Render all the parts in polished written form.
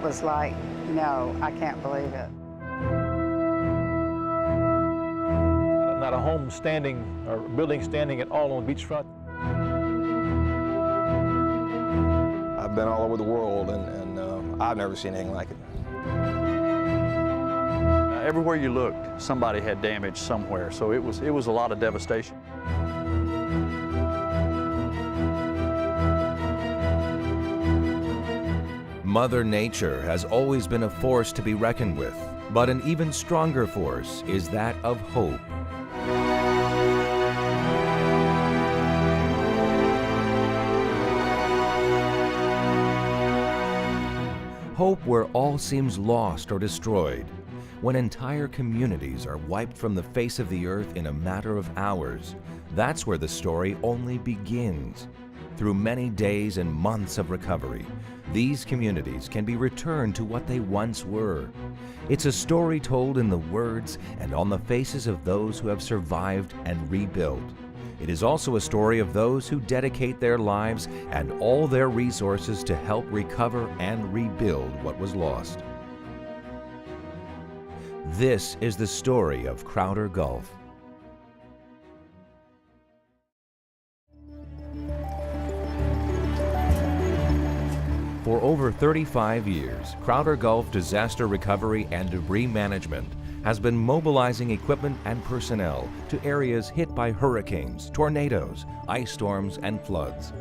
was like, no, I can't believe it. Not a home standing or building standing at all on the beachfront. I've been all over the world, and I've never seen anything like it. Everywhere you looked, somebody had damage somewhere, so it was a lot of devastation. Mother Nature has always been a force to be reckoned with, but an even stronger force is that of hope. Hope where all seems lost or destroyed, when entire communities are wiped from the face of the earth in a matter of hours. That's where the story only begins. Through many days and months of recovery, these communities can be returned to what they once were. It's a story told in the words and on the faces of those who have survived and rebuilt. It is also a story of those who dedicate their lives and all their resources to help recover and rebuild what was lost. This is the story of CrowderGulf. For over 35 years, CrowderGulf Disaster Recovery and Debris Management has been mobilizing equipment and personnel to areas hit by hurricanes, tornadoes, ice storms, and floods.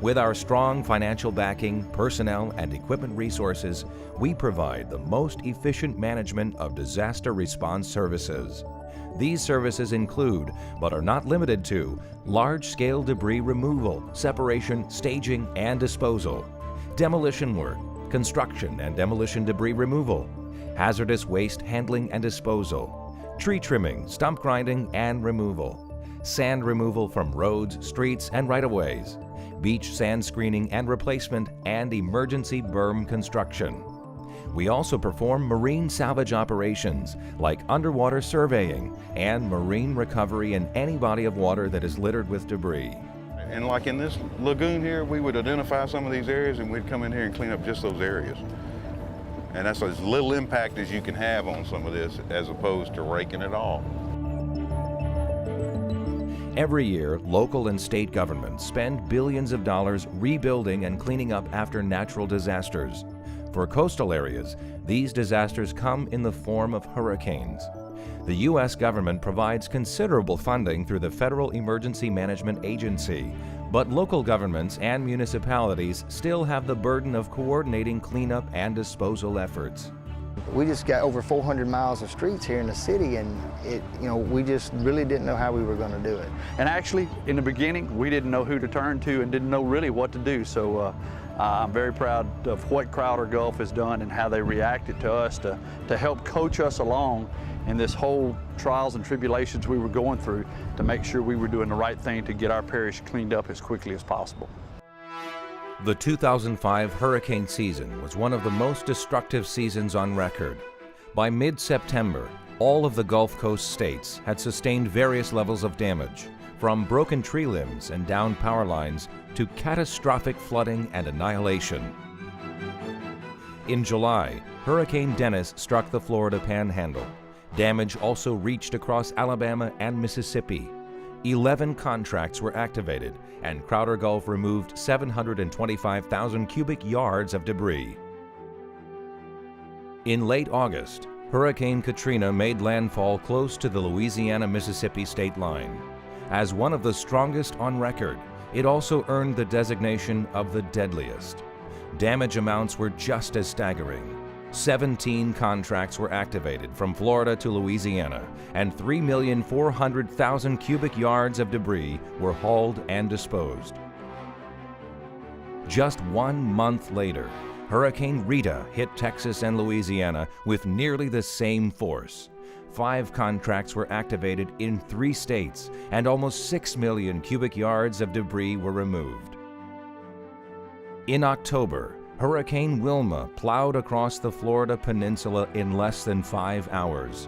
With our strong financial backing, personnel, and equipment resources, we provide the most efficient management of disaster response services. These services include, but are not limited to, large-scale debris removal, separation, staging, and disposal, demolition work, construction and demolition debris removal, hazardous waste handling and disposal, tree trimming, stump grinding and removal, sand removal from roads, streets, and right-of-ways, beach sand screening and replacement, and emergency berm construction. We also perform marine salvage operations like underwater surveying and marine recovery in any body of water that is littered with debris. And like in this lagoon here, we would identify some of these areas and we'd come in here and clean up just those areas. And that's as little impact as you can have on some of this as opposed to raking it all. Every year, local and state governments spend billions of dollars rebuilding and cleaning up after natural disasters. For coastal areas, these disasters come in the form of hurricanes. The U.S. government provides considerable funding through the Federal Emergency Management Agency, but local governments and municipalities still have the burden of coordinating cleanup and disposal efforts. We just got over 400 miles of streets here in the city, and we just really didn't know how we were going to do it. And actually, in the beginning, we didn't know who to turn to and didn't know really what to do. So I'm very proud of what CrowderGulf has done and how they reacted to us to help coach us along in this whole trials and tribulations we were going through to make sure we were doing the right thing to get our parish cleaned up as quickly as possible. The 2005 hurricane season was one of the most destructive seasons on record. By mid-September, all of the Gulf Coast states had sustained various levels of damage, from broken tree limbs and downed power lines to catastrophic flooding and annihilation. In July, Hurricane Dennis struck the Florida Panhandle. Damage also reached across Alabama and Mississippi. 11 contracts were activated, and CrowderGulf removed 725,000 cubic yards of debris. In late August, Hurricane Katrina made landfall close to the Louisiana-Mississippi state line. As one of the strongest on record, it also earned the designation of the deadliest. Damage amounts were just as staggering. 17 contracts were activated from Florida to Louisiana, and 3,400,000 cubic yards of debris were hauled and disposed. Just 1 month later, Hurricane Rita hit Texas and Louisiana with nearly the same force. 5 contracts were activated in 3 states, and almost 6 million cubic yards of debris were removed. In October, Hurricane Wilma plowed across the Florida peninsula in less than 5 hours.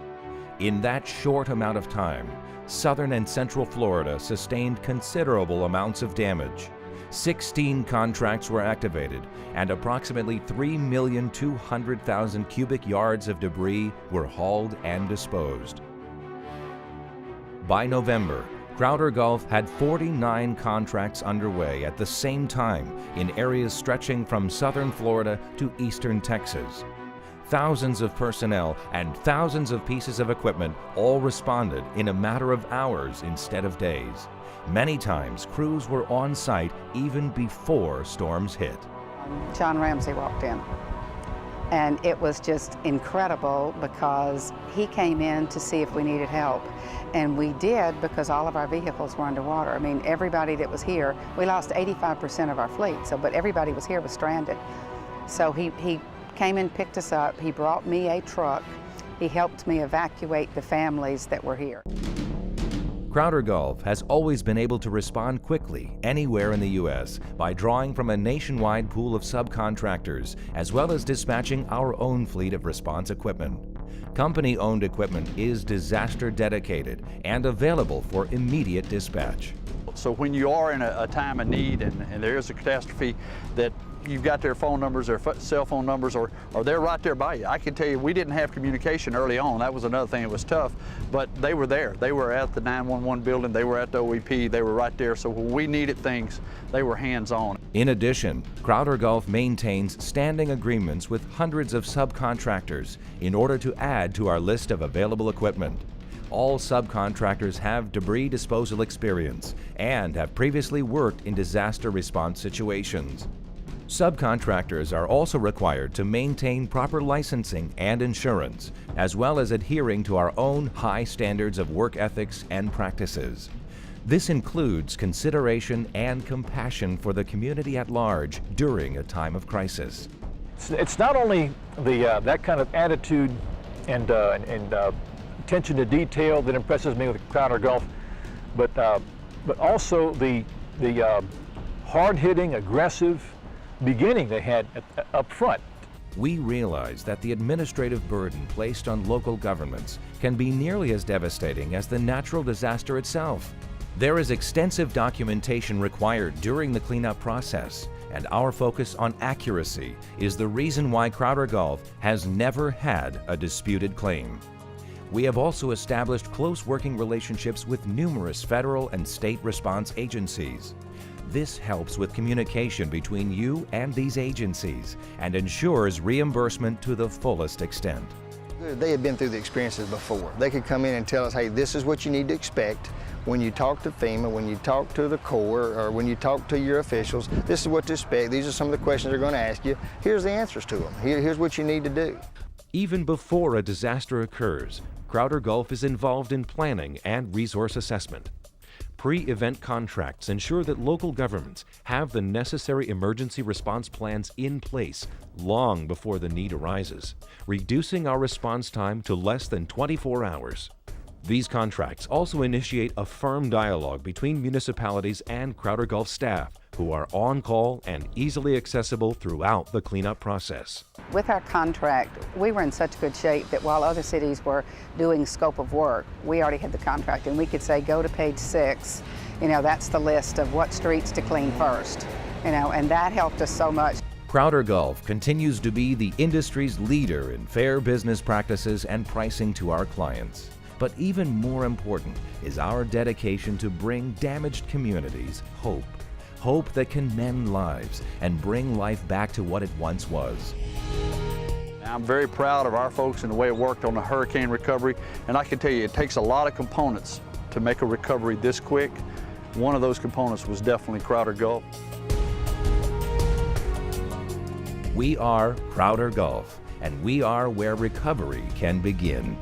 In that short amount of time, southern and central Florida sustained considerable amounts of damage. 16 contracts were activated, and approximately 3,200,000 cubic yards of debris were hauled and disposed. By November, CrowderGulf had 49 contracts underway at the same time in areas stretching from southern Florida to eastern Texas. Thousands of personnel and thousands of pieces of equipment all responded in a matter of hours instead of days. Many times, crews were on site even before storms hit. John Ramsey walked in, and it was just incredible because he came in to see if we needed help. And we did, because all of our vehicles were underwater. I mean, everybody that was here, we lost 85% of our fleet, but everybody was here was stranded. So he came and picked us up. He brought me a truck. He helped me evacuate the families that were here. CrowderGulf has always been able to respond quickly anywhere in the U.S. by drawing from a nationwide pool of subcontractors, as well as dispatching our own fleet of response equipment. Company-owned equipment is disaster dedicated and available for immediate dispatch. So when you are in a time of need and there is a catastrophe, that you've got their phone numbers, their cell phone numbers, or they're right there by you. I can tell you, we didn't have communication early on. That was another thing that was tough, but they were there. They were at the 911 building, they were at the OEP, they were right there. So when we needed things, they were hands-on. In addition, CrowderGulf maintains standing agreements with hundreds of subcontractors in order to add to our list of available equipment. All subcontractors have debris disposal experience and have previously worked in disaster response situations. Subcontractors are also required to maintain proper licensing and insurance, as well as adhering to our own high standards of work ethics and practices. This includes consideration and compassion for the community at large during a time of crisis. It's not only that kind of attitude and attention to detail that impresses me with CrowderGulf, but also the hard-hitting, aggressive beginning they had up front. We realize that the administrative burden placed on local governments can be nearly as devastating as the natural disaster itself. There is extensive documentation required during the cleanup process, and our focus on accuracy is the reason why CrowderGulf has never had a disputed claim. We have also established close working relationships with numerous federal and state response agencies. This helps with communication between you and these agencies and ensures reimbursement to the fullest extent. They had been through the experiences before. They could come in and tell us, hey, this is what you need to expect when you talk to FEMA, when you talk to the Corps, or when you talk to your officials. This is what to expect. These are some of the questions they're going to ask you. Here's the answers to them. Here's what you need to do. Even before a disaster occurs, CrowderGulf is involved in planning and resource assessment. Pre-event contracts ensure that local governments have the necessary emergency response plans in place long before the need arises, reducing our response time to less than 24 hours. These contracts also initiate a firm dialogue between municipalities and CrowderGulf staff, who are on call and easily accessible throughout the cleanup process. With our contract, we were in such good shape that while other cities were doing scope of work, we already had the contract, and we could say, go to page 6, that's the list of what streets to clean first, and that helped us so much. CrowderGulf continues to be the industry's leader in fair business practices and pricing to our clients. But even more important is our dedication to bring damaged communities hope. Hope that can mend lives and bring life back to what it once was. I'm very proud of our folks and the way it worked on the hurricane recovery, and I can tell you it takes a lot of components to make a recovery this quick. One of those components was definitely CrowderGulf. We are CrowderGulf, and we are where recovery can begin.